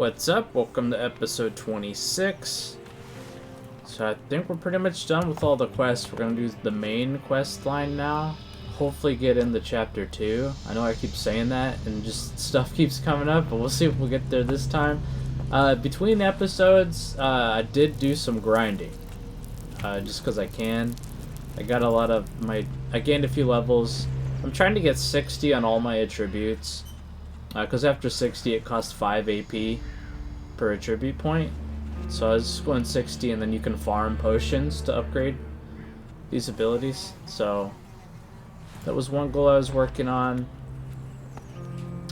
What's up? Welcome to episode 26. So I think we're pretty much done with all the quests. We're going to do the main quest line now. Hopefully get into chapter 2. I know I keep saying that and just stuff keeps coming up, but we'll see if we'll get there this time. Between episodes, I did do some grinding. Just because I can. I got a lot of I gained a few levels. I'm trying to get 60 on all my attributes. Because after 60 it costs 5 AP per attribute point. So I was just going 60 and then you can farm potions to upgrade these abilities. So that was one goal I was working on.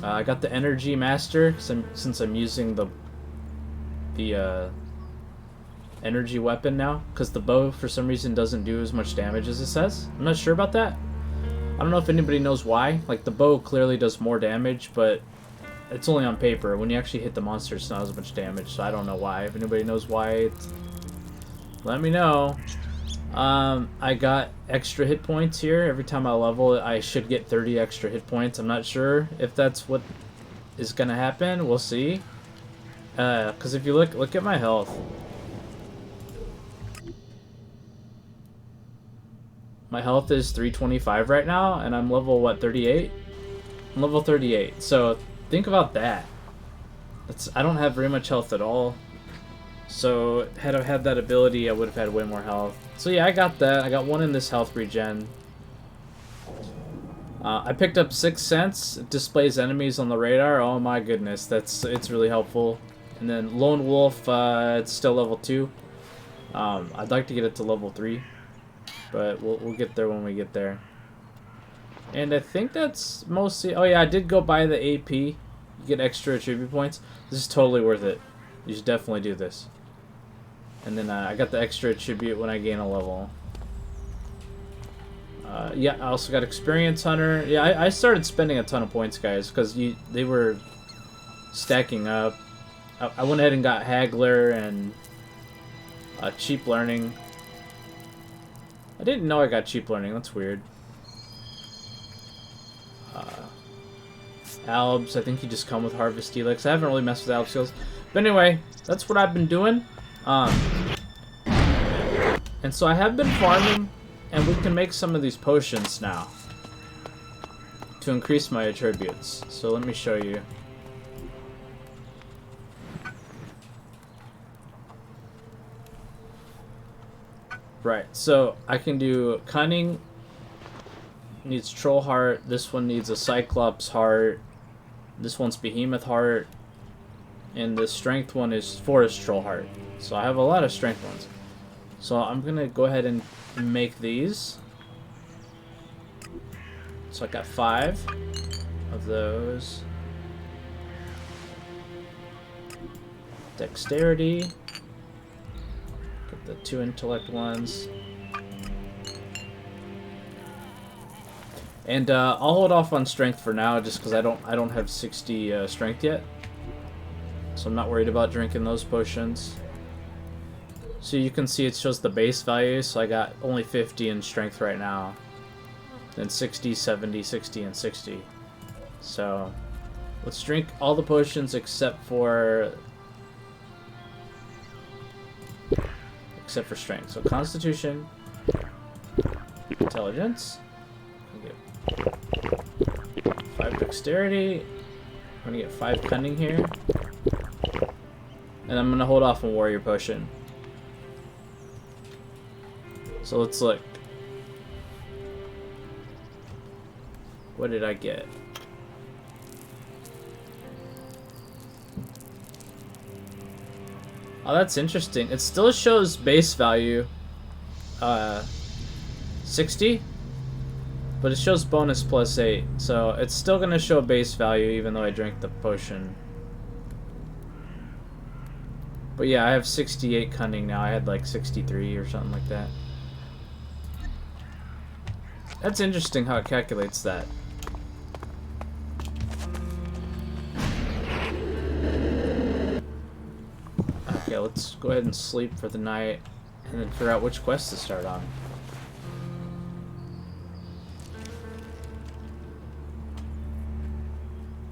I got the energy master since I'm using the energy weapon now, because the bow for some reason doesn't do as much damage as it says. I'm not sure about that. I don't know if anybody knows why. Like, the bow clearly does more damage, but it's only on paper. When you actually hit the monster, it's not as much damage, so I don't know why. If anybody knows why, let me know. I got extra hit points here. Every time I level, I should get 30 extra hit points. I'm not sure if that's what is gonna happen. We'll see. Because if you look at my health. My health is 325 right now, and I'm level, what, 38? I'm level 38, so think about that. I don't have very much health at all. So, had I had that ability, I would have had way more health. So yeah, I got that. I got one in this health regen. I picked up 6 cents. It displays enemies on the radar. Oh my goodness, it's really helpful. And then Lone Wolf, it's still level 2. I'd like to get it to level 3. But we'll get there when we get there. And I think that's mostly... Oh yeah, I did go buy the AP. You get extra attribute points. This is totally worth it. You should definitely do this. And then I got the extra attribute when I gain a level. Yeah, I also got Experience Hunter. Yeah, I started spending a ton of points, guys, because they were stacking up. I went ahead and got Haggler and Cheap Learning. I didn't know I got Cheap Learning. That's weird. Albs, I think you just come with Harvest Elex. I haven't really messed with Alb skills. But anyway, that's what I've been doing. And so I have been farming, and we can make some of these potions now to increase my attributes. So let me show you. Right, so I can do Cunning, needs Troll Heart, this one needs a Cyclops Heart, this one's Behemoth Heart, and the Strength one is Forest Troll Heart. So I have a lot of Strength ones. So I'm going to go ahead and make these. So I got 5 of those. Dexterity. Get the 2 intellect ones. And I'll hold off on strength for now, just because I don't have 60 strength yet. So I'm not worried about drinking those potions. So you can see it shows the base value, so I got only 50 in strength right now. Then 60, 70, 60, and 60. So let's drink all the potions except for strength. So Constitution, Intelligence. Get 5 Dexterity. I'm gonna get 5 Cunning here, and I'm gonna hold off on Warrior Potion. So let's look. What did I get? Oh, that's interesting. It still shows base value 60, but it shows bonus plus 8. So it's still going to show base value even though I drank the potion. But yeah, I have 68 Cunning now. I had like 63 or something like that. That's interesting how it calculates that. Okay, let's go ahead and sleep for the night, and then figure out which quest to start on.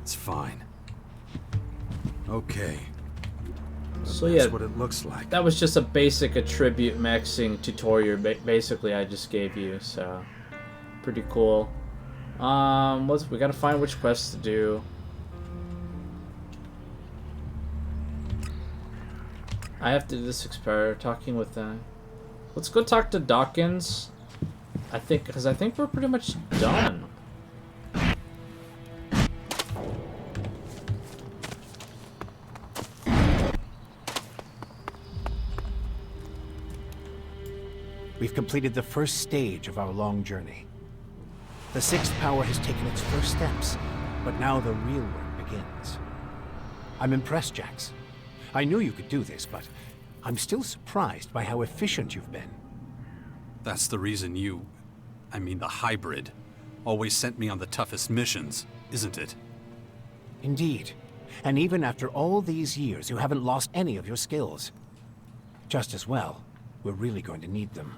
It's fine. Okay, So that's yeah, what it looks like. that was just a basic attribute maxing tutorial basically I just gave you, so pretty cool. We gotta find which quests to do. I have to do this expert talking with them. Let's go talk to Dawkins. Because I think we're pretty much done. We've completed the first stage of our long journey. The sixth power has taken its first steps, but now the real work begins. I'm impressed, Jax. I knew you could do this, but I'm still surprised by how efficient you've been. That's the reason the hybrid, always sent me on the toughest missions, isn't it? Indeed. And even after all these years, you haven't lost any of your skills. Just as well, we're really going to need them.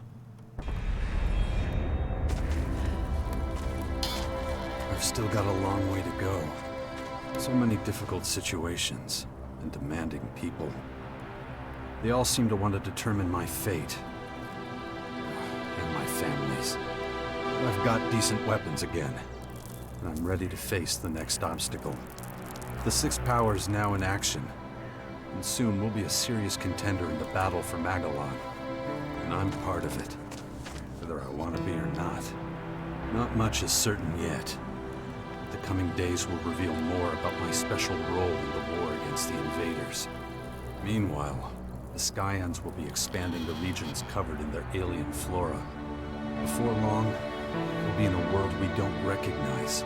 I've still got a long way to go. So many difficult situations and demanding people. They all seem to want to determine my fate. And my family's. I've got decent weapons again, and I'm ready to face the next obstacle. The sixth power is now in action, and soon we'll be a serious contender in the battle for Magellan. And I'm part of it, whether I want to be or not. Not much is certain yet. The coming days will reveal more about my special role in the war against the invaders. Meanwhile, the Skyans will be expanding the regions covered in their alien flora. Before long, we'll be in a world we don't recognize,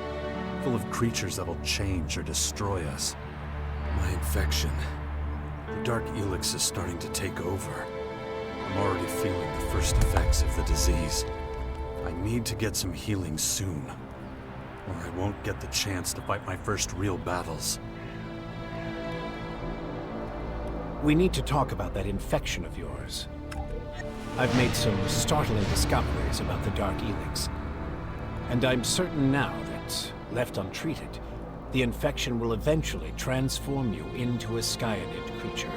full of creatures that'll change or destroy us. My infection, the dark Elex is starting to take over. I'm already feeling the first effects of the disease. I need to get some healing soon, or I won't get the chance to fight my first real battles. We need to talk about that infection of yours. I've made some startling discoveries about the Dark Elex. And I'm certain now that, left untreated, the infection will eventually transform you into a Skyanid creature.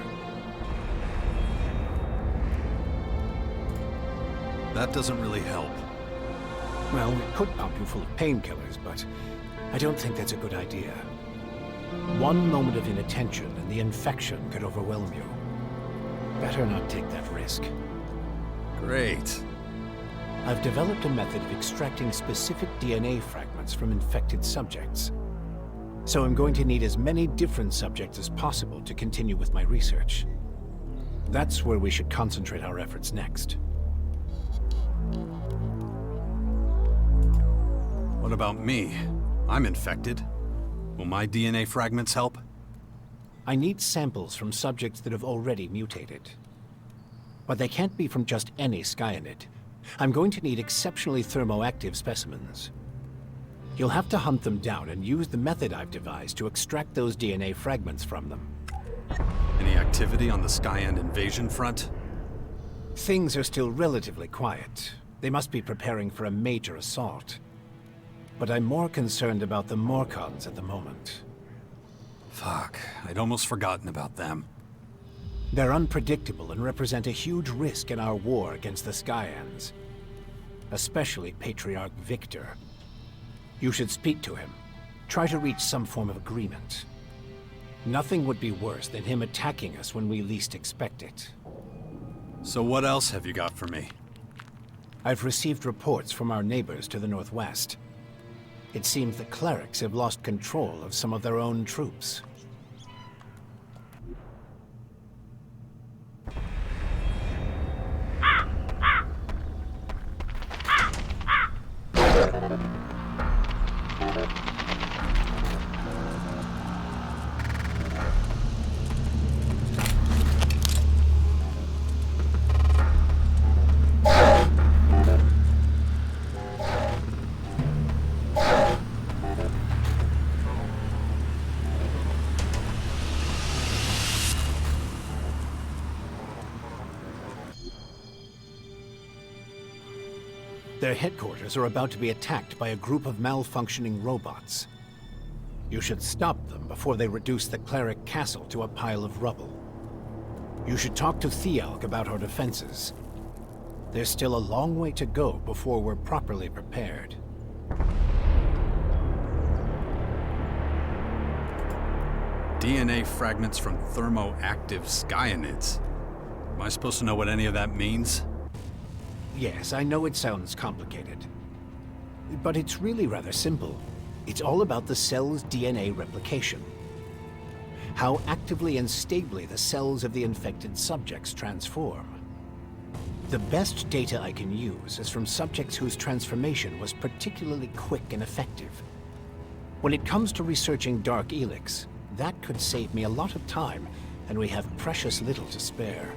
That doesn't really help. Well, it could pump you full of painkillers, but I don't think that's a good idea. One moment of inattention and the infection could overwhelm you. Better not take that risk. Great. I've developed a method of extracting specific DNA fragments from infected subjects. So I'm going to need as many different subjects as possible to continue with my research. That's where we should concentrate our efforts next. What about me? I'm infected. Will my DNA fragments help? I need samples from subjects that have already mutated. But they can't be from just any Skyanid. I'm going to need exceptionally thermoactive specimens. You'll have to hunt them down and use the method I've devised to extract those DNA fragments from them. Any activity on the Skyan invasion front? Things are still relatively quiet. They must be preparing for a major assault. But I'm more concerned about the Morcons at the moment. Fuck, I'd almost forgotten about them. They're unpredictable and represent a huge risk in our war against the Skyans. Especially Patriarch Victor. You should speak to him. Try to reach some form of agreement. Nothing would be worse than him attacking us when we least expect it. So what else have you got for me? I've received reports from our neighbors to the northwest. It seems the clerics have lost control of some of their own troops. Their headquarters are about to be attacked by a group of malfunctioning robots. You should stop them before they reduce the cleric castle to a pile of rubble. You should talk to Thialk about our defenses. There's still a long way to go before we're properly prepared. DNA fragments from thermoactive skyanids. Am I supposed to know what any of that means? Yes, I know it sounds complicated. But it's really rather simple. It's all about the cell's DNA replication. How actively and stably the cells of the infected subjects transform. The best data I can use is from subjects whose transformation was particularly quick and effective. When it comes to researching Dark Elex, that could save me a lot of time, and we have precious little to spare.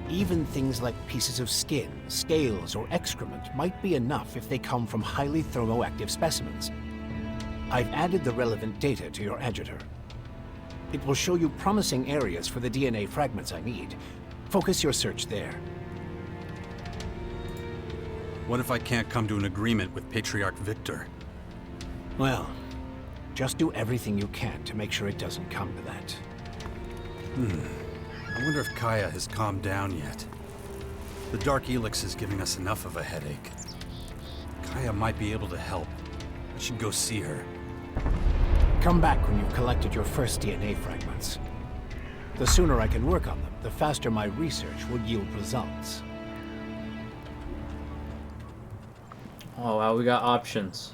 Even things like pieces of skin, scales, or excrement might be enough if they come from highly thermoactive specimens. I've added the relevant data to your editor. It will show you promising areas for the DNA fragments I need. Focus your search there. What if I can't come to an agreement with Patriarch Victor? Well, just do everything you can to make sure it doesn't come to that. I wonder if Kaya has calmed down yet. The Dark Elex is giving us enough of a headache. Kaya might be able to help. I should go see her. Come back when you've collected your first DNA fragments. The sooner I can work on them, the faster my research will yield results. Oh wow, we got options.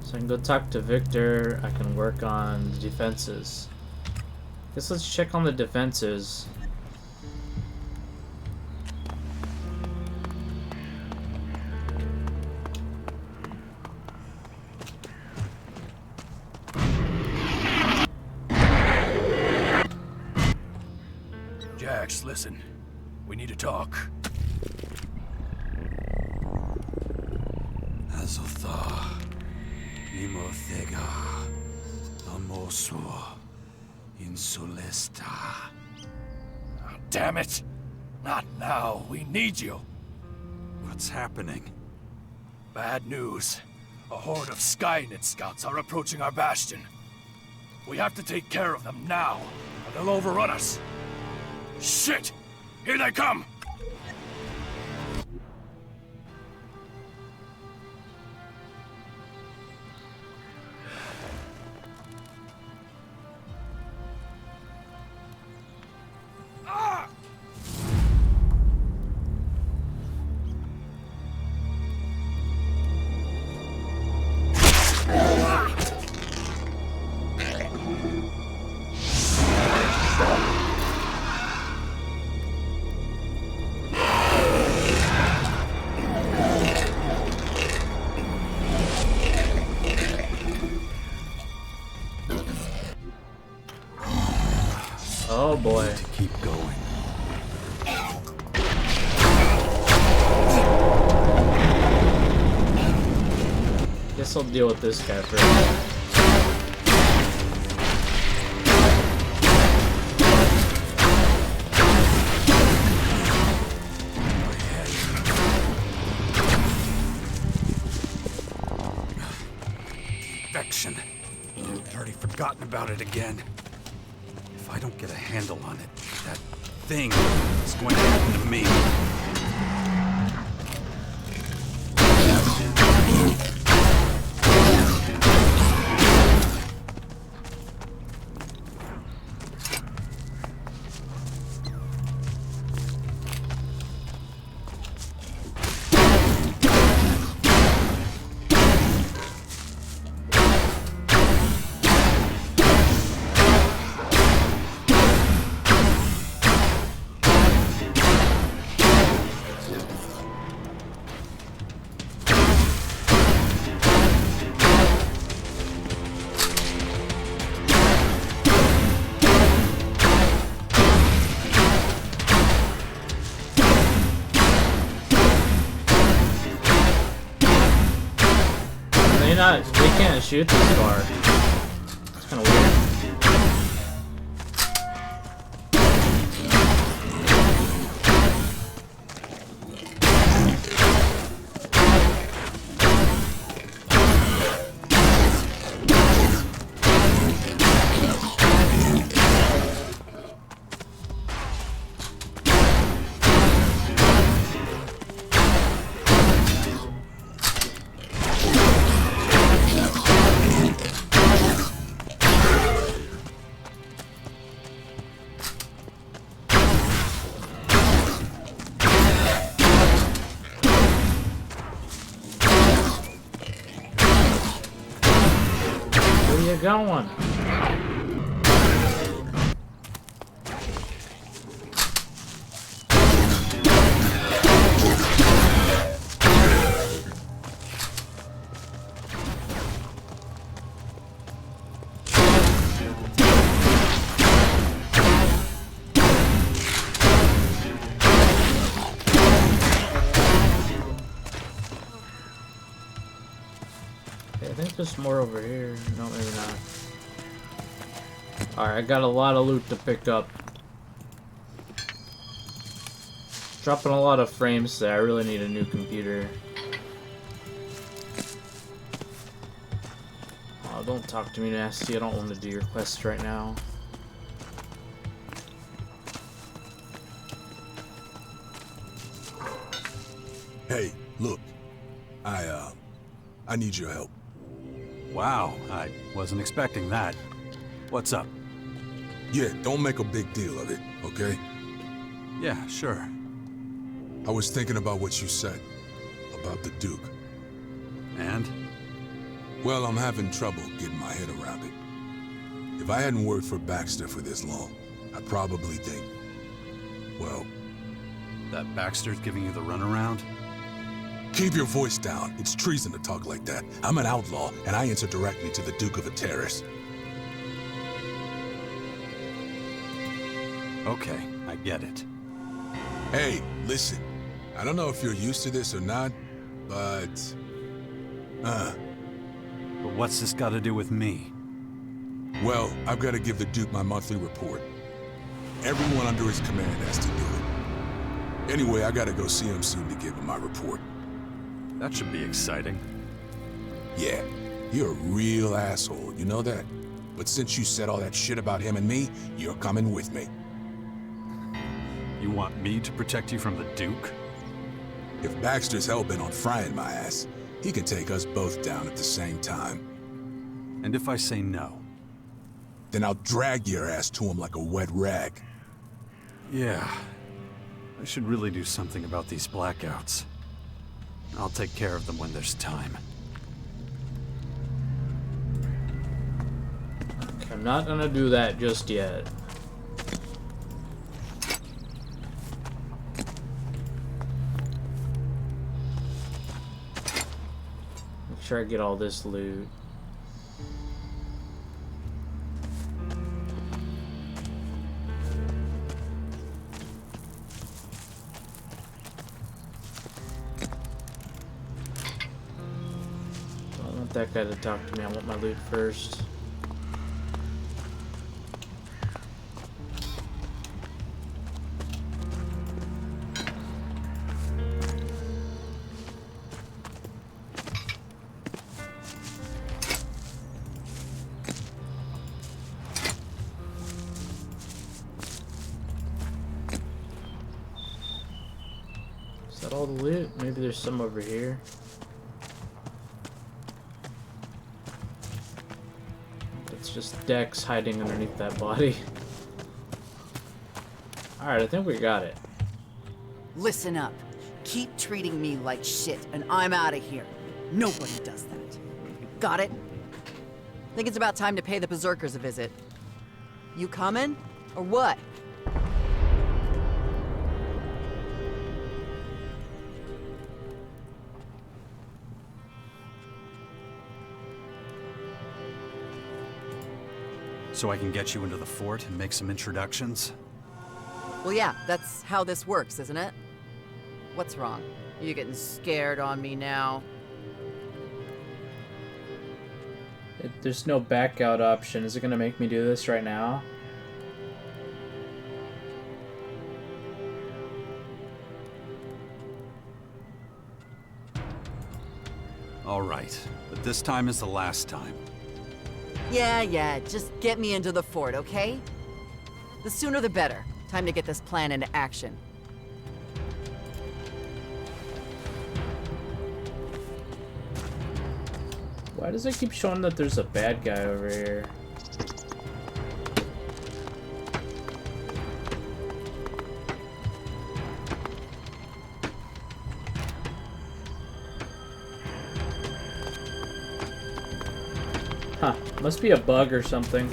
So I can go talk to Victor. I can work on the defenses. Guess let's check on the defenses. Jax, listen. We need to talk. Azotha. Imothega. Amosu. Insulesta. Damn it! Not now. We need you. What's happening? Bad news. A horde of Skynet scouts are approaching our bastion. We have to take care of them now, or they'll overrun us. Shit! Here they come! Oh boy. To keep going. Guess I'll deal with this guy first. Infection. I've already forgotten about it again. If I don't get a handle on it, that thing is going to happen to me. They can't shoot this far. It's kind of weird. Where you going? I think there's more over here. No, maybe not. Alright, I got a lot of loot to pick up. Dropping a lot of frames there. I really need a new computer. Oh, don't talk to me nasty. I don't want to do your quest right now. Hey, look. I need your help. Wow, I wasn't expecting that. What's up? Yeah, don't make a big deal of it, okay? Yeah, sure. I was thinking about what you said. About the Duke. And? Well, I'm having trouble getting my head around it. If I hadn't worked for Baxter for this long, I'd probably think... well... That Baxter's giving you the runaround? Keep your voice down. It's treason to talk like that. I'm an outlaw, and I answer directly to the Duke of Ateris. Okay, I get it. Hey, listen. I don't know if you're used to this or not, but... But what's this got to do with me? well, I've got to give the Duke my monthly report. Everyone under his command has to do it. Anyway, I gotta go see him soon to give him my report. That should be exciting. Yeah, you're a real asshole, you know that? But since you said all that shit about him and me, you're coming with me. You want me to protect you from the Duke? If Baxter's hell-bent on frying my ass, he can take us both down at the same time. And if I say no? Then I'll drag your ass to him like a wet rag. Yeah. I should really do something about these blackouts. I'll take care of them when there's time. I'm not gonna do that just yet. Make sure I get all this loot. Don't want that guy to talk to me. I want my loot first. Is that all the loot? Maybe there's some over here. It's just Dex hiding underneath that body. Alright, I think we got it. Listen up. Keep treating me like shit, and I'm out of here. Nobody does that. You got it? Think it's about time to pay the Berserkers a visit. You coming? Or what? So I can get you into the fort and make some introductions? Well, yeah, that's how this works, isn't it? What's wrong? You getting scared on me now? There's no back out option. Is it gonna make me do this right now? All right, but this time is the last time. Yeah, just get me into the fort, okay? The sooner the better. Time to get this plan into action. Why does it keep showing that there's a bad guy over here? Huh, must be a bug or something.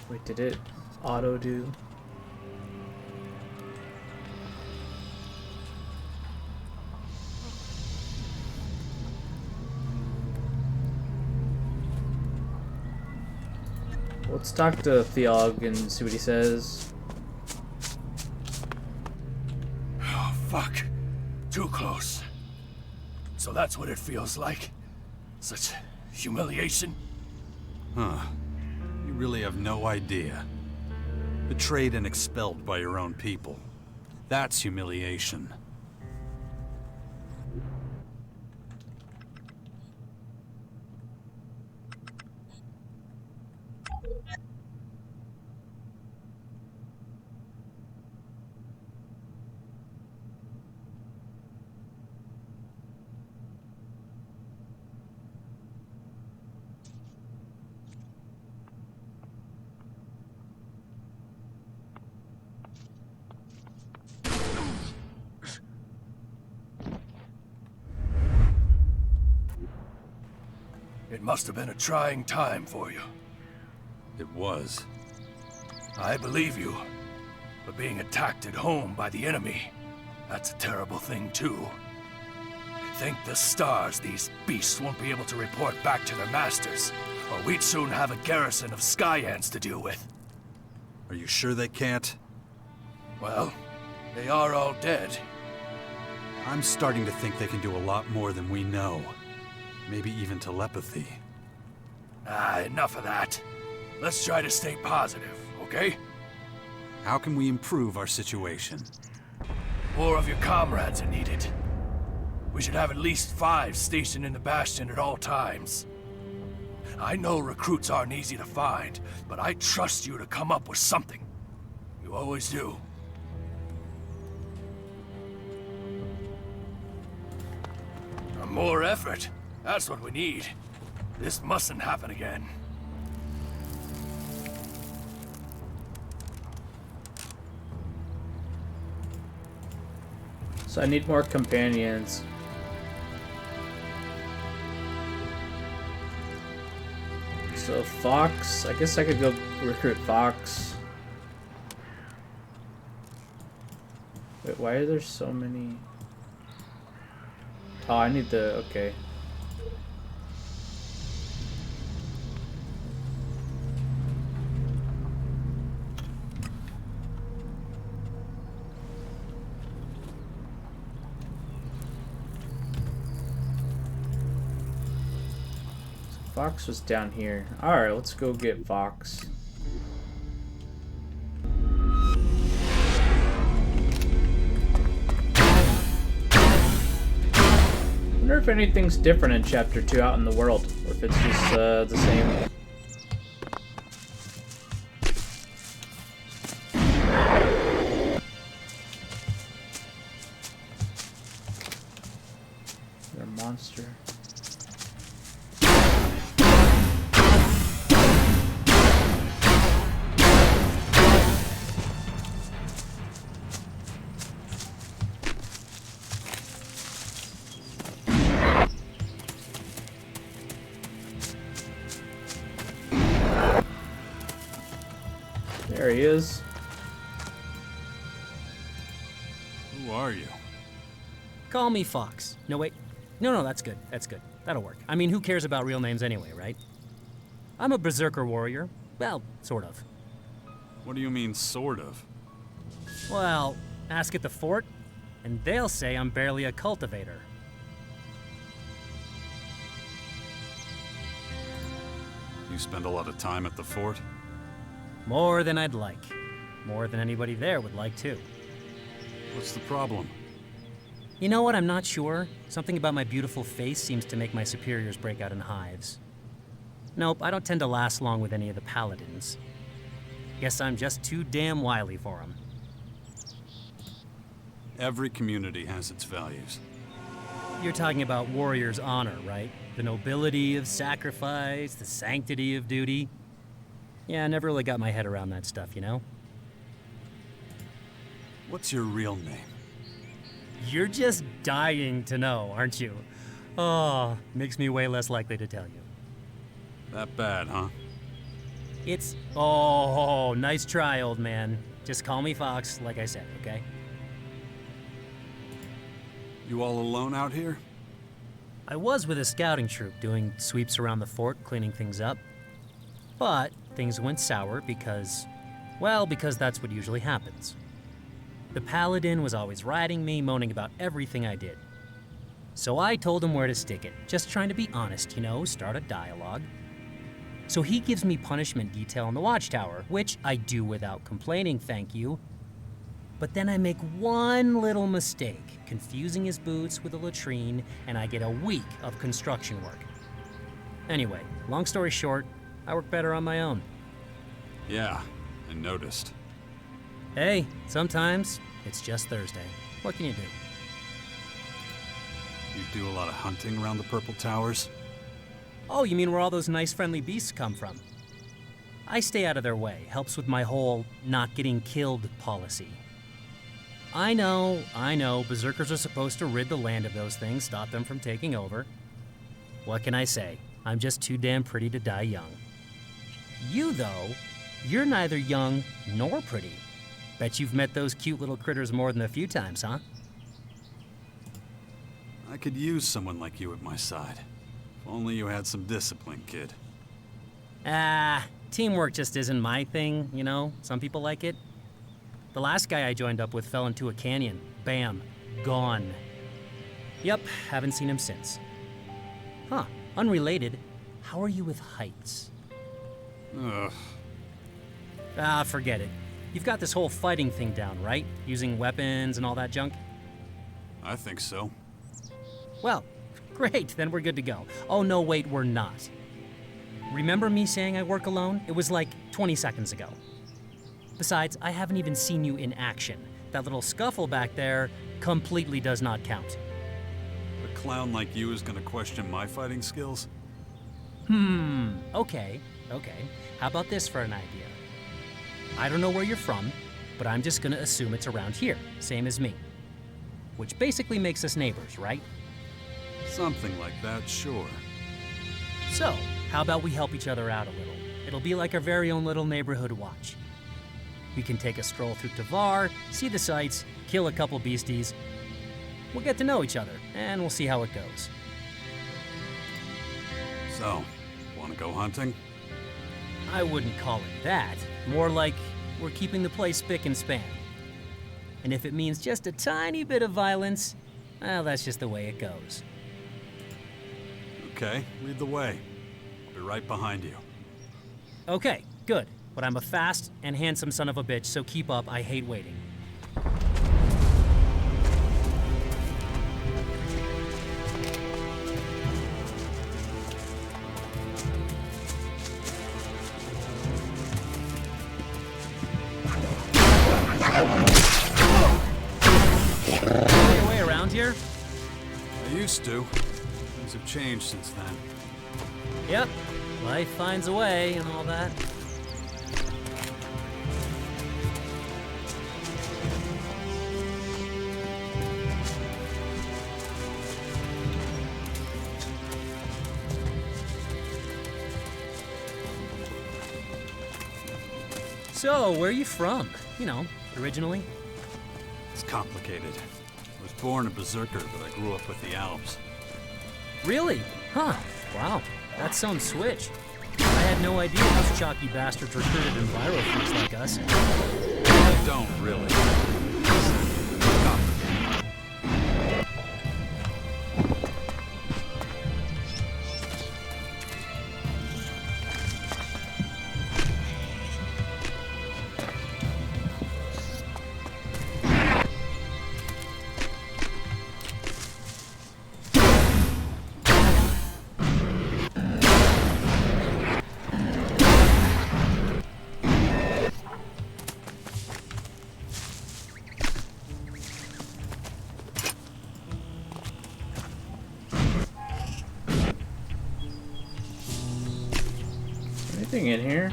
Wait, did it auto do? Let's talk to Theog and see what he says. Oh, fuck. Too close. So that's what it feels like? Such humiliation? Huh. You really have no idea. Betrayed and expelled by your own people. That's humiliation. It must have been a trying time for you. It was. I believe you. But being attacked at home by the enemy, that's a terrible thing too. Thank the stars these beasts won't be able to report back to their masters, or we'd soon have a garrison of Skyans to deal with. Are you sure they can't? Well, they are all dead. I'm starting to think they can do a lot more than we know. Maybe even telepathy. Ah, enough of that. Let's try to stay positive, okay? How can we improve our situation? More of your comrades are needed. We should have at least 5 stationed in the Bastion at all times. I know recruits aren't easy to find, but I trust you to come up with something. You always do. More effort. That's what we need. This mustn't happen again. So I need more companions. So Fox, I guess I could go recruit Fox. Wait, why are there so many? Oh, I need the, okay. Fox was down here. Alright, let's go get Fox. I wonder if anything's different in Chapter 2 out in the world, or if it's just the same. They're a monster. There he is. Who are you? Call me Fox. No, wait. No, that's good. That's good. That'll work. I mean, who cares about real names anyway, right? I'm a berserker warrior. Well, sort of. What do you mean, sort of? Well, ask at the fort, and they'll say I'm barely a cultivator. You spend a lot of time at the fort? More than I'd like. More than anybody there would like, too. What's the problem? You know what? I'm not sure. Something about my beautiful face seems to make my superiors break out in hives. Nope, I don't tend to last long with any of the paladins. Guess I'm just too damn wily for them. Every community has its values. You're talking about warrior's honor, right? The nobility of sacrifice, the sanctity of duty. Yeah, I never really got my head around that stuff, you know? What's your real name? You're just dying to know, aren't you? Oh, makes me way less likely to tell you. That bad, huh? It's... Oh, nice try, old man. Just call me Fox, like I said, okay? You all alone out here? I was with a scouting troop doing sweeps around the fort, cleaning things up. But things went sour because... well, because that's what usually happens. The Paladin was always riding me, moaning about everything I did. So I told him where to stick it, just trying to be honest, you know, start a dialogue. So he gives me punishment detail in the watchtower, which I do without complaining, thank you. But then I make one little mistake, confusing his boots with a latrine, and I get a week of construction work. Anyway, long story short, I work better on my own. Yeah, I noticed. Hey, sometimes it's just Thursday. What can you do? You do a lot of hunting around the Purple Towers? Oh, you mean where all those nice friendly beasts come from? I stay out of their way, helps with my whole not getting killed policy. I know, berserkers are supposed to rid the land of those things, stop them from taking over. What can I say? I'm just too damn pretty to die young. You, though, you're neither young nor pretty. Bet you've met those cute little critters more than a few times, huh? I could use someone like you at my side. If only you had some discipline, kid. Teamwork just isn't my thing, you know? Some people like it. The last guy I joined up with fell into a canyon. Bam. Gone. Yep, haven't seen him since. Huh, unrelated, how are you with heights? Ugh. Forget it. You've got this whole fighting thing down, right? Using weapons and all that junk? I think so. Well, great, then we're good to go. Oh no, wait, we're not. Remember me saying I work alone? It was like 20 seconds ago. Besides, I haven't even seen you in action. That little scuffle back there completely does not count. A clown like you is gonna question my fighting skills? Okay. How about this for an idea? I don't know where you're from, but I'm just gonna assume it's around here, same as me. Which basically makes us neighbors, right? Something like that, sure. So, how about we help each other out a little? It'll be like our very own little neighborhood watch. We can take a stroll through Tavar, see the sights, kill a couple beasties. We'll get to know each other, and we'll see how it goes. So, wanna go hunting? I wouldn't call it that. More like we're keeping the place spick and span. And if it means just a tiny bit of violence, well, that's just the way it goes. Okay, lead the way. I'll be right behind you. Okay, good. But I'm a fast and handsome son of a bitch, so keep up. I hate waiting. Your way around here? I used to. Things have changed since then. Yep. Life finds a way and all that. So, where are you from? You know, originally? It's complicated. I was born a berserker, but I grew up with the Alps. Really? Huh. Wow. That's some switch. I had no idea those chalky bastards recruited enviro freaks like us. I don't really. Anything in here?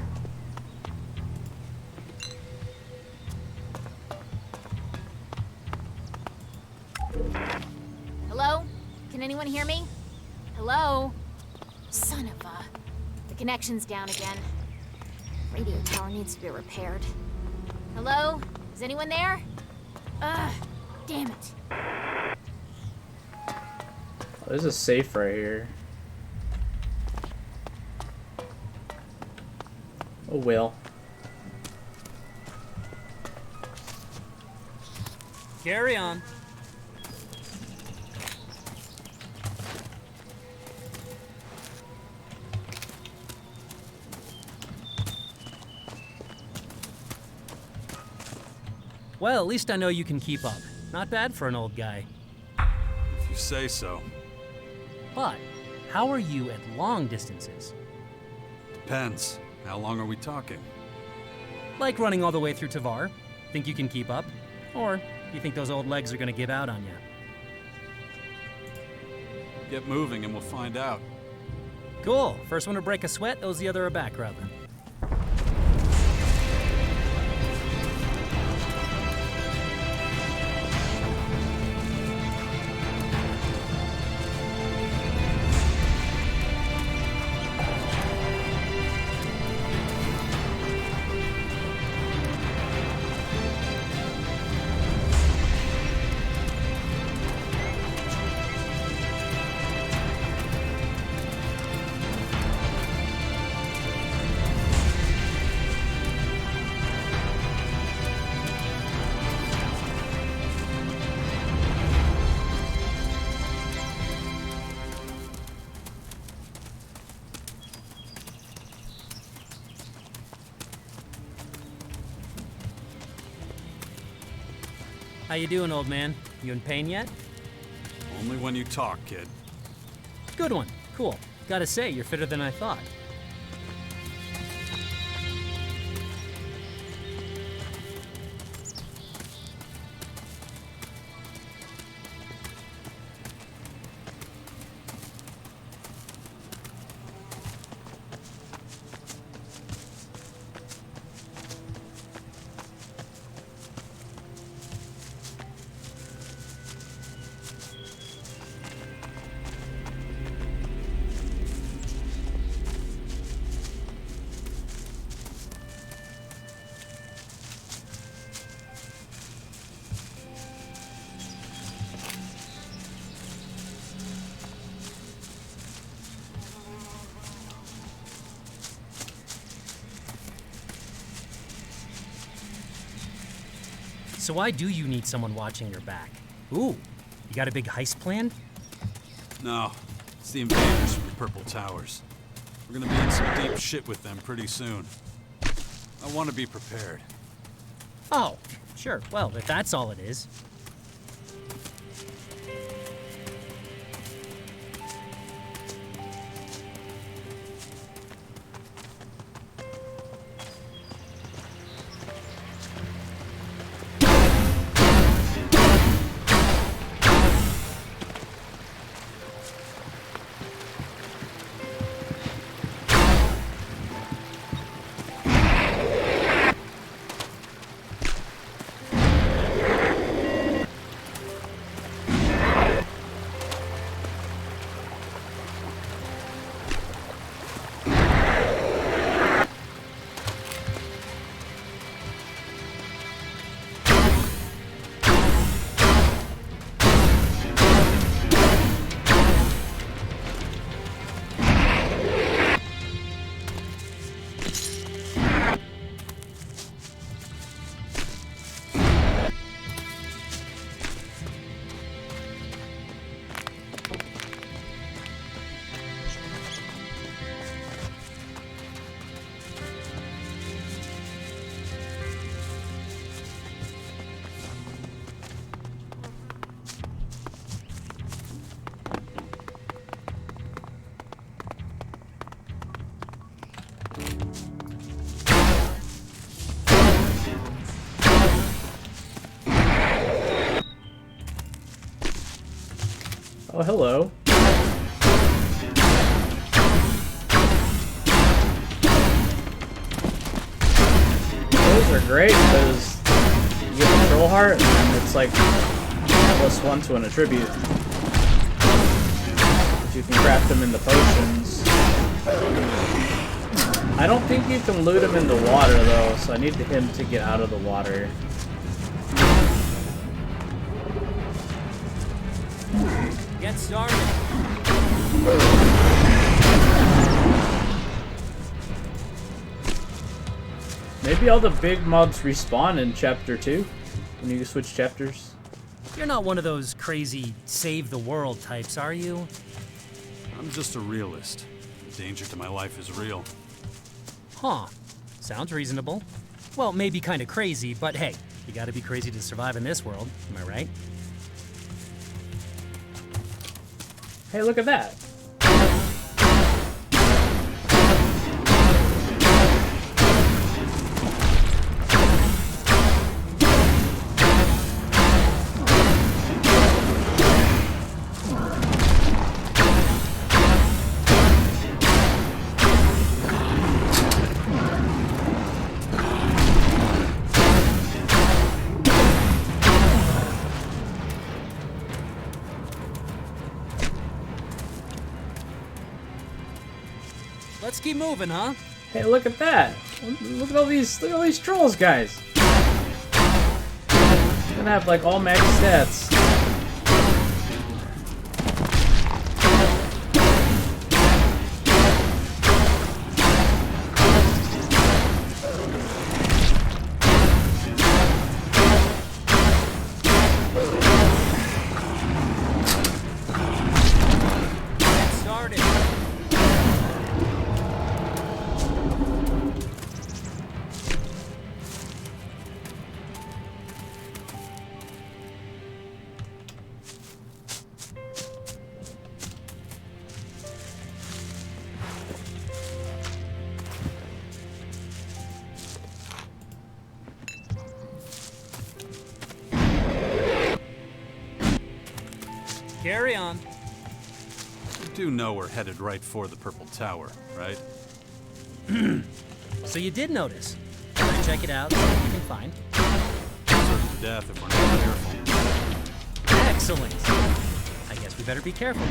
Can anyone hear me? Hello? Son of a... The connection's down again. Radio tower needs to be repaired. Hello? Is anyone there? Ugh, damn it. Oh, there's a safe right here. Oh well. Carry on. Well, at least I know you can keep up. Not bad for an old guy. If you say so. But, how are you at long distances? Depends. How long are we talking? Like running all the way through Tavar? Think you can keep up? Or you think those old legs are gonna give out on you? Get moving and we'll find out. Cool. First one to break a sweat owes the other a back rub. How you doing, old man? You in pain yet? Only when you talk, kid. Good one. Cool. Gotta say, you're fitter than I thought. So why do you need someone watching your back? Ooh, you got a big heist planned? No, it's the invaders from the Purple Towers. We're gonna be in some deep shit with them pretty soon. I want to be prepared. Oh, sure. Well, if that's all it is. Oh, hello. Those are great because you get a troll heart and it's like +1 to an attribute. But you can craft them into potions. I don't think you can loot him in the water though, so I need him to get out of the water. Get started. Maybe all the big mobs respawn in chapter 2 when you switch chapters. You're not one of those crazy save the world types, are you? I'm just a realist. The danger to my life is real. Huh. Sounds reasonable. Well, maybe kind of crazy, but hey, you gotta be crazy to survive in this world, am I right? Hey, look at that. Let's keep moving, huh? Hey, look at that. Look at all these trolls, guys. Gonna have like all max stats. Get started. Carry on. You do know we're headed right for the Purple Tower, right? So you did notice. Wanna check it out, see what you can find. Certain death if we're not careful. Excellent. I guess we better be careful.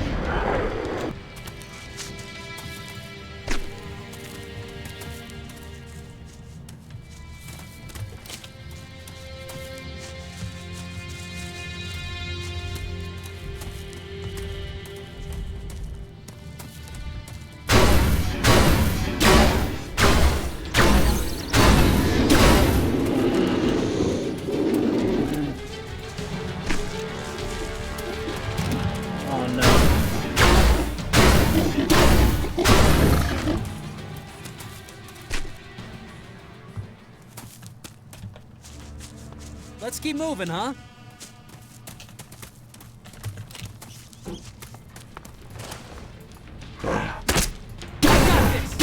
Oh no. Let's keep moving, huh? Got this!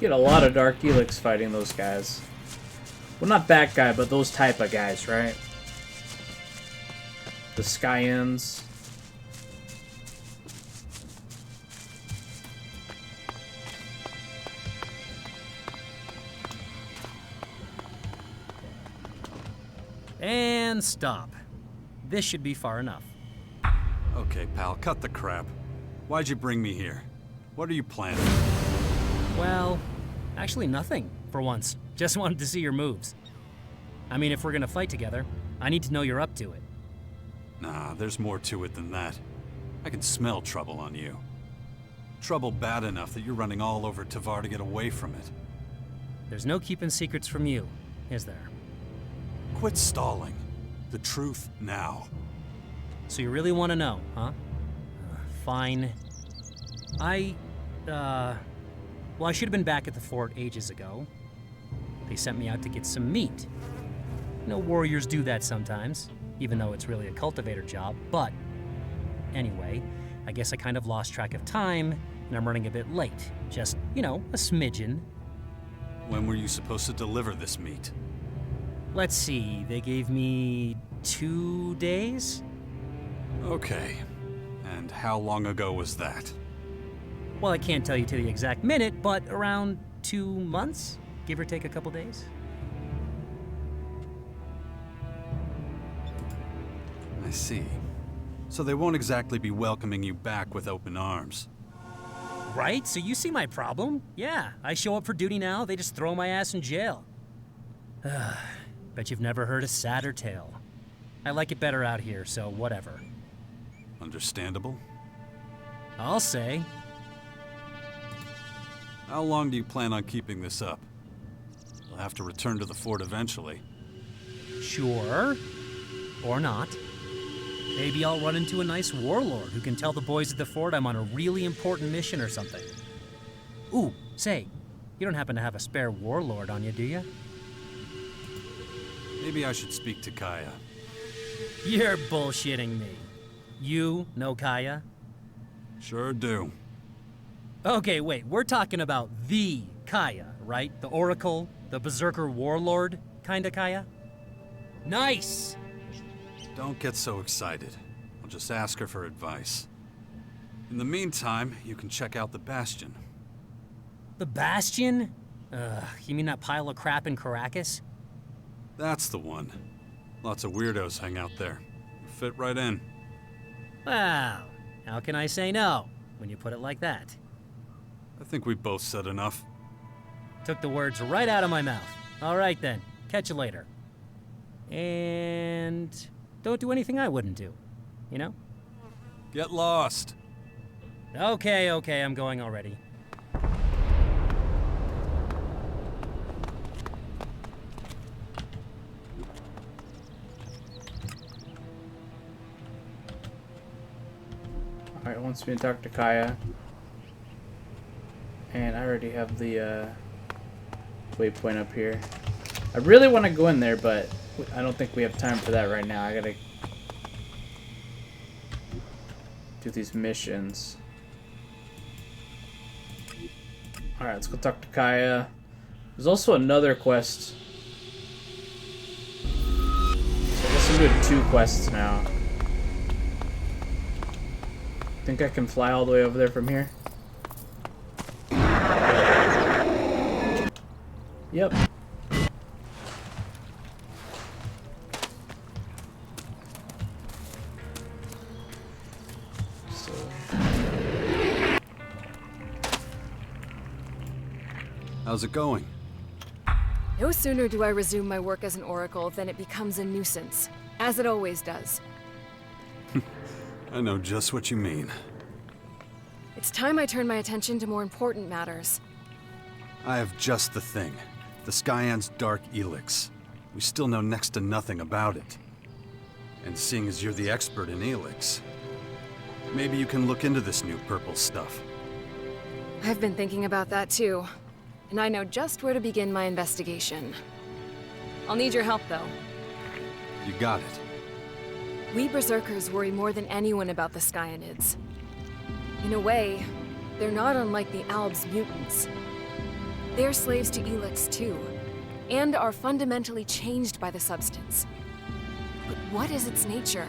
Get a lot of Dark Elex fighting those guys. Well, not that guy, but those type of guys, right? The Skyans. And stop. This should be far enough. Okay, pal, cut the crap. Why'd you bring me here? What are you planning? Well, actually nothing, for once. Just wanted to see your moves. I mean, if we're gonna fight together, I need to know you're up to it. Nah, there's more to it than that. I can smell trouble on you. Trouble bad enough that you're running all over Tavar to get away from it. There's no keeping secrets from you, is there? Quit stalling. The truth now. So you really want to know, huh? Fine. Well, I should have been back at the fort ages ago. They sent me out to get some meat. You know, warriors do that sometimes, even though it's really a cultivator job, but anyway, I guess I kind of lost track of time, and I'm running a bit late. Just, you know, a smidgen. When were you supposed to deliver this meat? Let's see, they gave me 2 days? Okay. And how long ago was that? Well, I can't tell you to the exact minute, but around 2 months, give or take a couple days. I see. So they won't exactly be welcoming you back with open arms. Right? So you see my problem? Yeah, I show up for duty now, they just throw my ass in jail. Bet you've never heard a sadder tale. I like it better out here, so whatever. Understandable. I'll say. How long do you plan on keeping this up? You'll have to return to the fort eventually. Sure. Or not. Maybe I'll run into a nice warlord who can tell the boys at the fort I'm on a really important mission or something. Ooh, say, you don't happen to have a spare warlord on you, do you? Maybe I should speak to Kaya. You're bullshitting me. You know Kaya? Sure do. Okay, wait, we're talking about the Kaya, right? The Oracle, the Berserker Warlord kinda Kaya? Nice! Don't get so excited. I'll just ask her for advice. In the meantime, you can check out the Bastion. The Bastion? You mean that pile of crap in Caracas? That's the one. Lots of weirdos hang out there. Fit right in. Wow, how can I say no when you put it like that? I think we both said enough. Took the words right out of my mouth. All right then, catch you later. And don't do anything I wouldn't do, you know? Get lost. Okay, I'm going already. Alright, wants me to talk to Kaya. And I already have the waypoint up here. I really want to go in there, but I don't think we have time for that right now. I gotta do these missions. Alright, let's go talk to Kaya. There's also another quest. So I guess I'm doing 2 quests now. Think I can fly all the way over there from here? Yep. So. How's it going? No sooner do I resume my work as an oracle than it becomes a nuisance, as it always does. I know just what you mean. It's time I turn my attention to more important matters. I have just the thing. The Skyan's Dark Elex. We still know next to nothing about it. And seeing as you're the expert in Elex, maybe you can look into this new purple stuff. I've been thinking about that too, and I know just where to begin my investigation. I'll need your help though. You got it. We Berserkers worry more than anyone about the Skyanids. In a way, they're not unlike the Alb's mutants. They're slaves to Elex too, and are fundamentally changed by the substance. But what is its nature?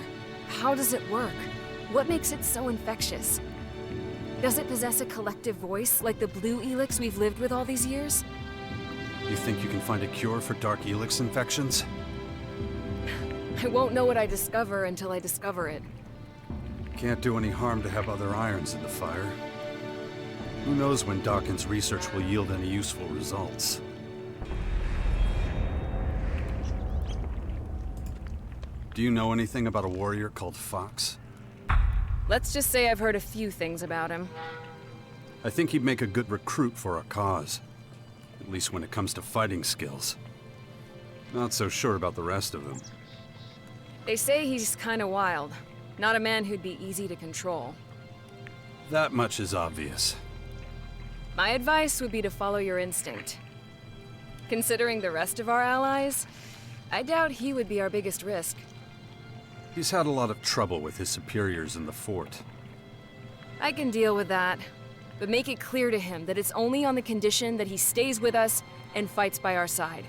How does it work? What makes it so infectious? Does it possess a collective voice like the blue Elex we've lived with all these years? You think you can find a cure for Dark Elex infections? I won't know what I discover until I discover it. Can't do any harm to have other irons in the fire. Who knows when Dawkins' research will yield any useful results? Do you know anything about a warrior called Fox? Let's just say I've heard a few things about him. I think he'd make a good recruit for our cause. At least when it comes to fighting skills. Not so sure about the rest of him. They say he's kinda wild. Not a man who'd be easy to control. That much is obvious. My advice would be to follow your instinct. Considering the rest of our allies, I doubt he would be our biggest risk. He's had a lot of trouble with his superiors in the fort. I can deal with that, but make it clear to him that it's only on the condition that he stays with us and fights by our side.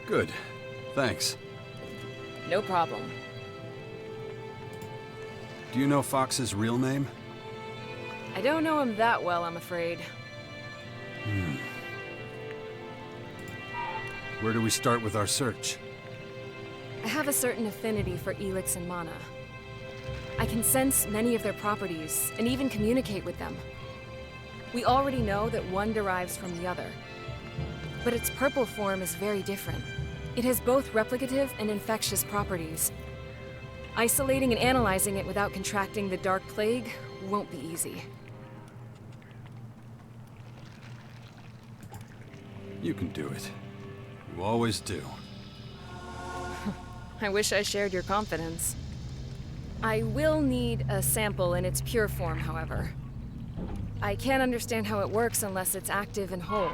Good. Thanks. No problem. Do you know Fox's real name? I don't know him that well, I'm afraid. Where do we start with our search? I have a certain affinity for Elex and mana. I can sense many of their properties and even communicate with them. We already know that one derives from the other. But its purple form is very different. It has both replicative and infectious properties. Isolating and analyzing it without contracting the Dark Plague won't be easy. You can do it. You always do. I wish I shared your confidence. I will need a sample in its pure form, however. I can't understand how it works unless it's active and whole.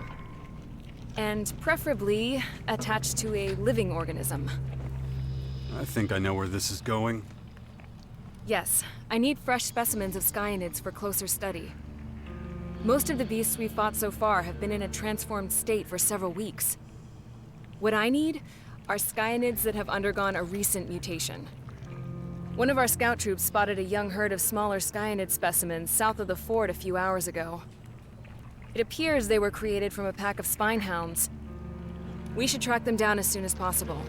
And preferably attached to a living organism. I think I know where this is going. Yes, I need fresh specimens of skyanids for closer study. Most of the beasts we've fought so far have been in a transformed state for several weeks. What I need are skyanids that have undergone a recent mutation. One of our scout troops spotted a young herd of smaller skyanid specimens south of the fort a few hours ago. It appears they were created from a pack of spinehounds. We should track them down as soon as possible.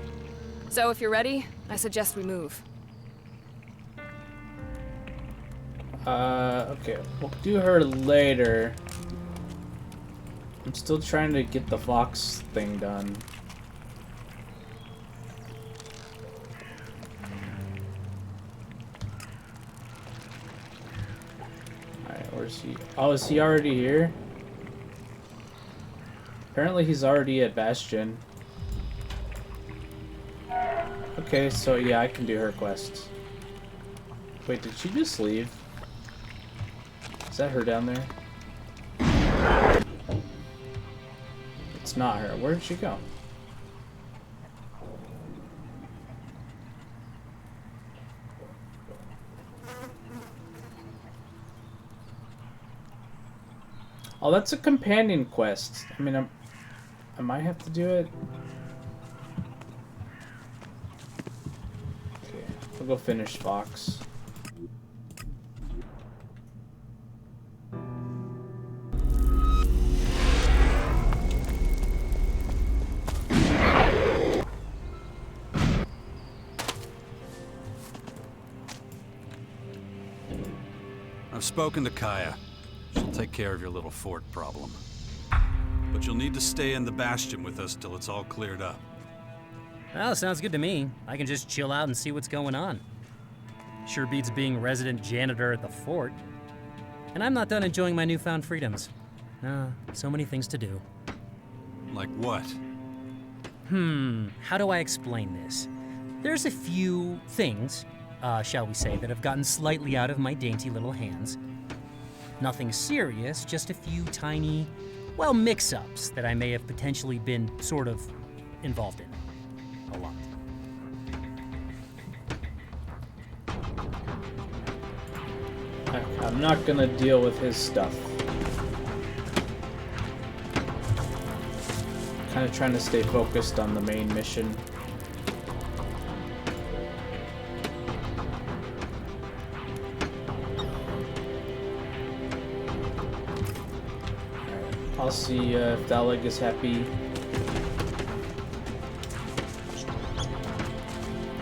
So if you're ready, I suggest we move. Okay, we'll do her later. I'm still trying to get the Fox thing done. Alright, where's he? Oh, is he already here? Apparently he's already at Bastion. Okay, so yeah, I can do her quest. Wait, did she just leave? Is that her down there? It's not her. Where did she go? Oh, that's a companion quest. I mean, I might have to do it. Okay, I'll go finish Fox. I've spoken to Kaya. She'll take care of your little fort problem. But you'll need to stay in the Bastion with us till it's all cleared up. Well, sounds good to me. I can just chill out and see what's going on. Sure beats being resident janitor at the fort. And I'm not done enjoying my newfound freedoms. So many things to do. Like what? How do I explain this? There's a few things, shall we say, that have gotten slightly out of my dainty little hands. Nothing serious, just a few tiny, well, mix-ups that I may have potentially been sort of involved in. A lot. I'm not gonna deal with his stuff. Kind of trying to stay focused on the main mission. I'll see if Dalig is happy.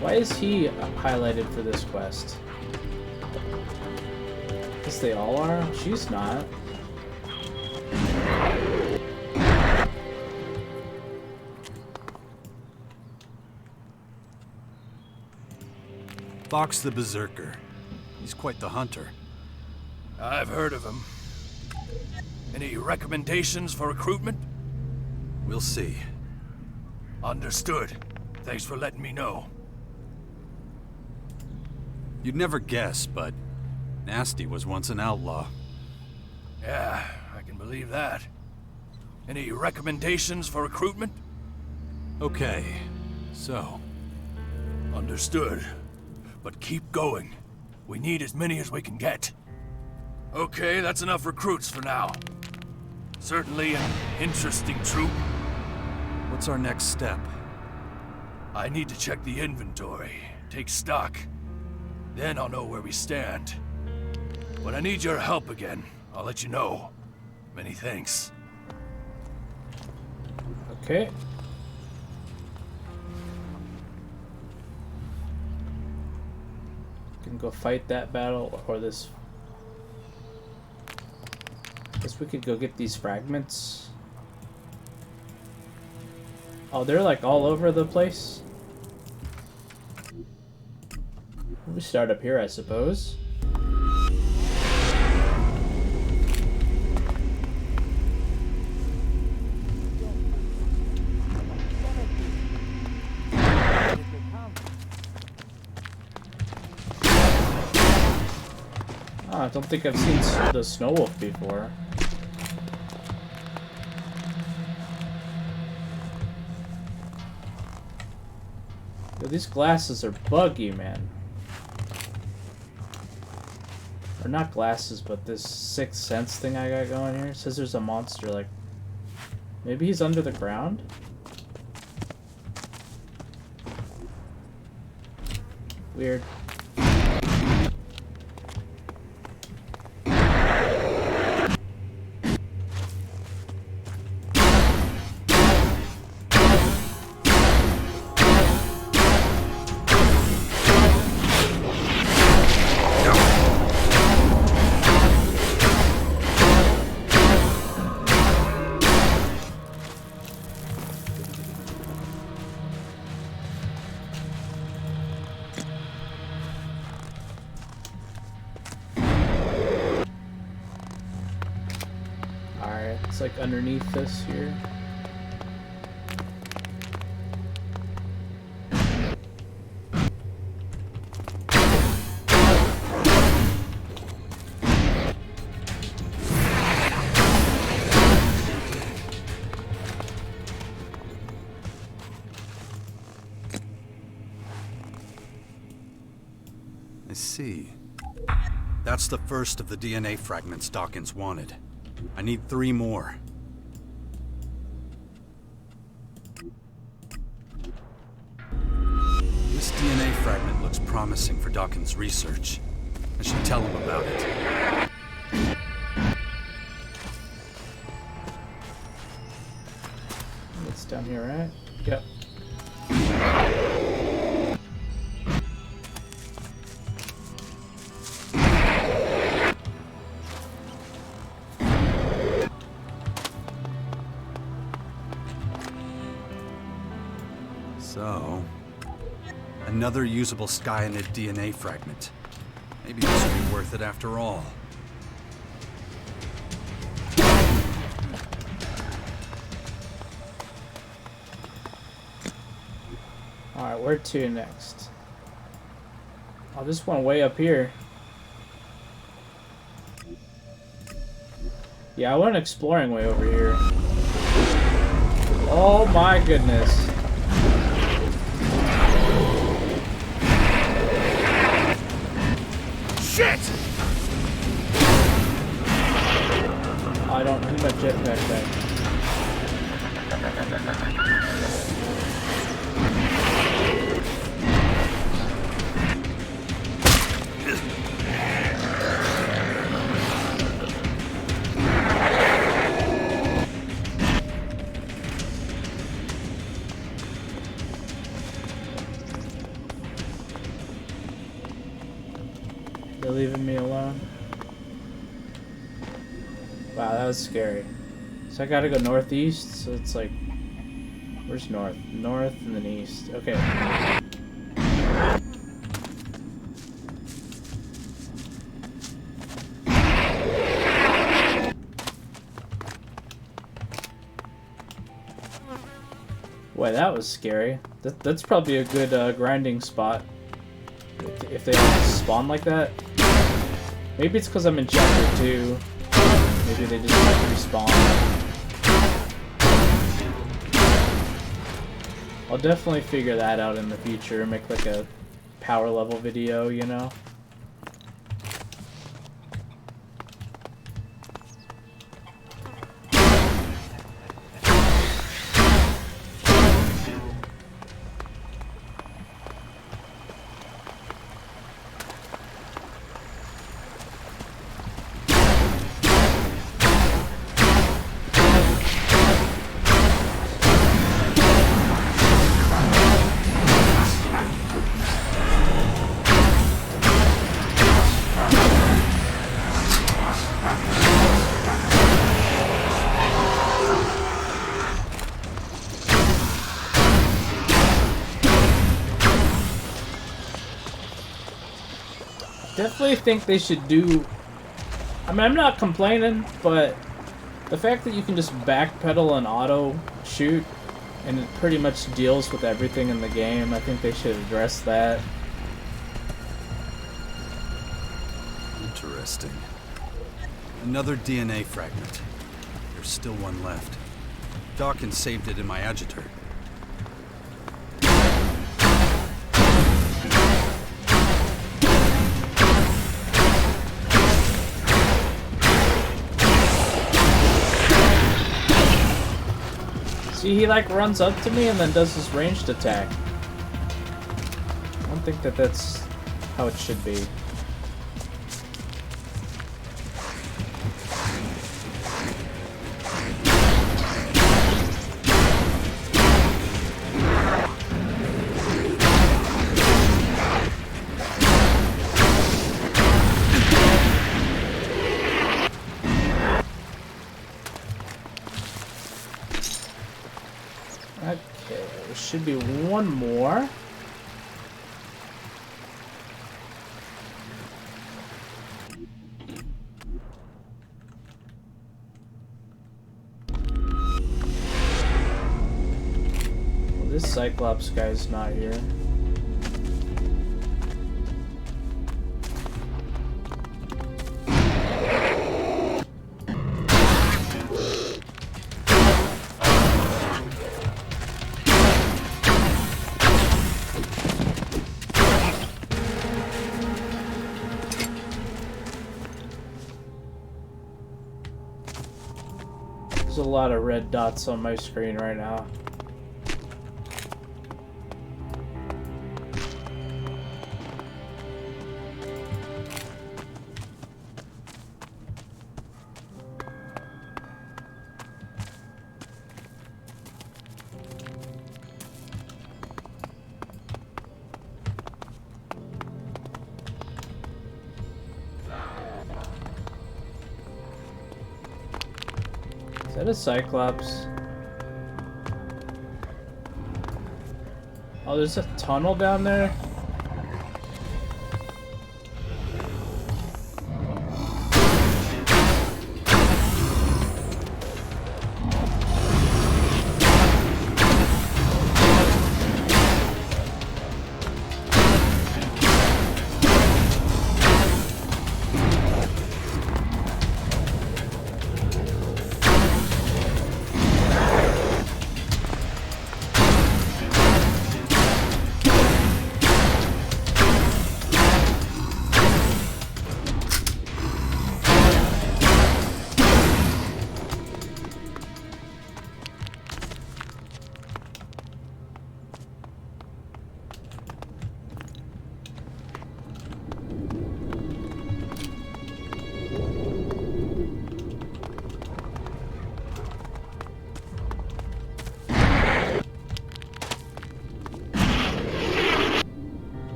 Why is he highlighted for this quest? Guess they all are? She's not. Fox the Berserker. He's quite the hunter. I've heard of him. Any recommendations for recruitment? We'll see. Understood. Thanks for letting me know. You'd never guess, but Nasty was once an outlaw. Yeah, I can believe that. Any recommendations for recruitment? Okay, so... Understood. But keep going. We need as many as we can get. Okay, that's enough recruits for now. Certainly an interesting troop. What's our next step? I need to check the inventory, take stock. Then I'll know where we stand. When I need your help again, I'll let you know. Many thanks. Okay. Can go fight that battle or this. Guess we could go get these fragments. Oh, they're like all over the place. We start up here, I suppose. I don't think I've seen the snow wolf before. Yo, these glasses are buggy, man. Or not glasses, but this sixth sense thing I got going here. It says there's a monster, like... Maybe he's under the ground? Weird. It's like underneath this here. I see. That's the first of the DNA fragments Dawkins wanted. I need 3 more. This DNA fragment looks promising for Dawkins' research. I should tell him about it. It's down here, right? Yep. So, another usable Skyanid DNA fragment. Maybe this will be worth it after all. Alright, where to next? Oh, this one way up here. Yeah, I went exploring way over here. Oh my goodness. Shit! I don't need my jetpack back. They're leaving me alone. Wow, that was scary. So I gotta go northeast, so it's like... Where's north? North and then east. Okay. Boy, that was scary. That's probably a good grinding spot. If they all spawn like that. Maybe it's because I'm in chapter 2. Maybe they just respawn. I'll definitely figure that out in the future. Make like a power level video, you know? Definitely think they should do... I mean, I'm not complaining, but the fact that you can just backpedal and auto shoot and it pretty much deals with everything in the game, I think they should address that. Interesting. Another DNA fragment. There's still one left. Dawkins saved it in my agitator. See, he like runs up to me and then does this ranged attack. I don't think that that's how it should be. Okay, there should be one more. Well, this Cyclops guy's not here. There's a lot of red dots on my screen right now. Is that a Cyclops? Oh, there's a tunnel down there?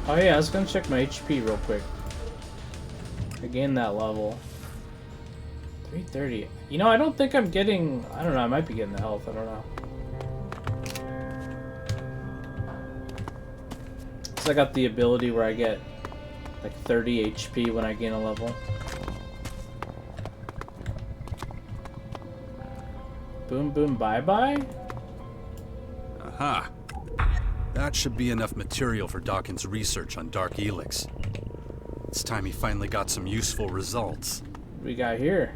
Oh yeah, I was gonna check my HP real quick. I gained that level. 330. You know, I don't think I'm getting... I don't know, I might be getting the health, I don't know. So I got the ability where I get like 30 HP when I gain a level. Boom, boom, bye-bye? Aha. That should be enough material for Dawkins' research on Dark Elex. It's time he finally got some useful results. What do we got here?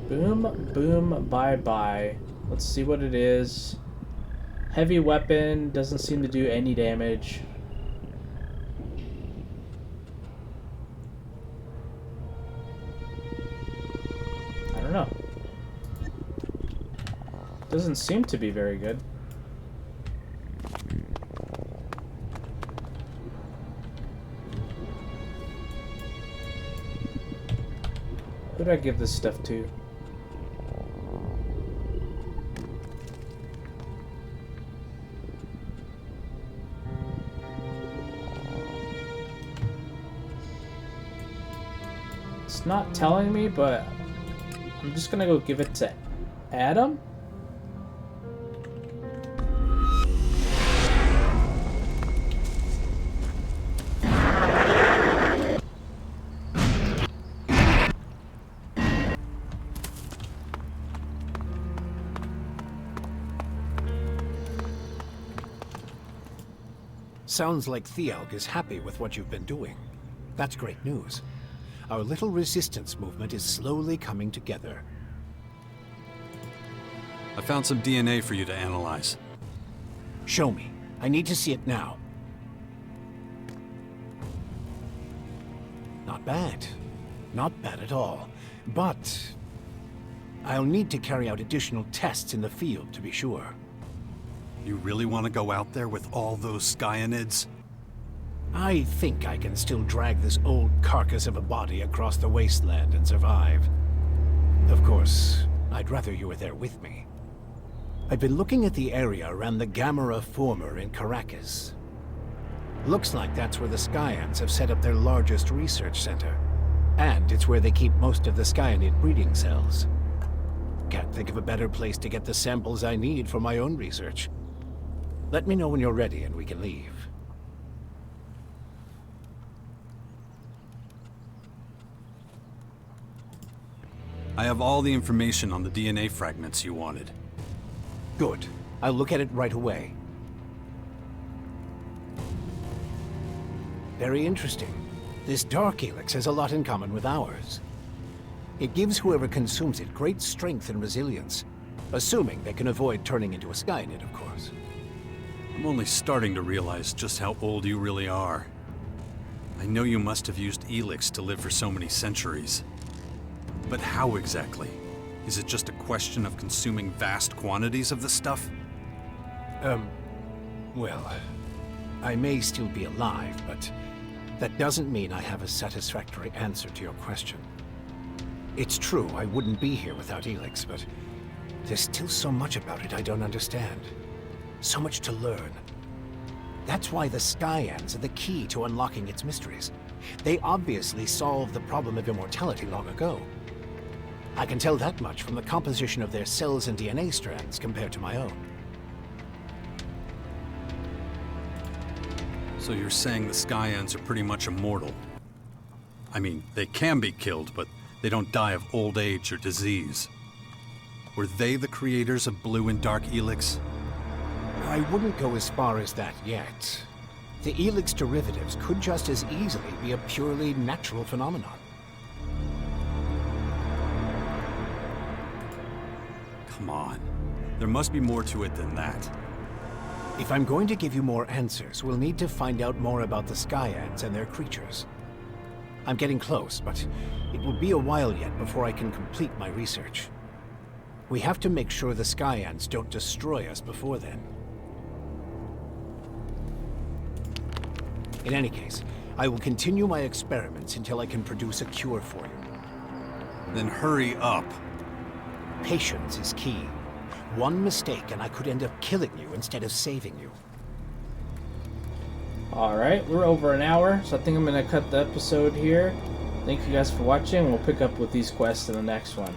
Boom, boom, bye-bye. Let's see what it is. Heavy weapon, doesn't seem to do any damage. I don't know. Doesn't seem to be very good. Who do I give this stuff to? It's not telling me, but I'm just gonna go give it to Adam. Sounds like Thialg is happy with what you've been doing. That's great news. Our little resistance movement is slowly coming together. I found some DNA for you to analyze. Show me. I need to see it now. Not bad. Not bad at all. But I'll need to carry out additional tests in the field to be sure. You really want to go out there with all those Skyanids? I think I can still drag this old carcass of a body across the wasteland and survive. Of course, I'd rather you were there with me. I've been looking at the area around the Gamera Former in Caracas. Looks like that's where the Skyans have set up their largest research center. And it's where they keep most of the Skyanid breeding cells. Can't think of a better place to get the samples I need for my own research. Let me know when you're ready and we can leave. I have all the information on the DNA fragments you wanted. Good. I'll look at it right away. Very interesting. This Dark Elex has a lot in common with ours. It gives whoever consumes it great strength and resilience, assuming they can avoid turning into a Skyanid, of course. I'm only starting to realize just how old you really are. I know you must have used Elex to live for so many centuries. But how exactly? Is it just a question of consuming vast quantities of the stuff? Well, I may still be alive, but that doesn't mean I have a satisfactory answer to your question. It's true, I wouldn't be here without Elex, but there's still so much about it I don't understand. So much to learn. That's why the Skyans are the key to unlocking its mysteries. They obviously solved the problem of immortality long ago. I can tell that much from the composition of their cells and DNA strands compared to my own. So you're saying the Skyans are pretty much immortal? I mean, they can be killed, but they don't die of old age or disease. Were they the creators of Blue and Dark Elex? I wouldn't go as far as that yet. The Elex derivatives could just as easily be a purely natural phenomenon. Come on. There must be more to it than that. If I'm going to give you more answers, we'll need to find out more about the Skyans and their creatures. I'm getting close, but it will be a while yet before I can complete my research. We have to make sure the Skyans don't destroy us before then. In any case, I will continue my experiments until I can produce a cure for you. Then hurry up. Patience is key. One mistake and I could end up killing you instead of saving you. Alright, we're over an hour, so I think I'm going to cut the episode here. Thank you guys for watching. We'll pick up with these quests in the next one.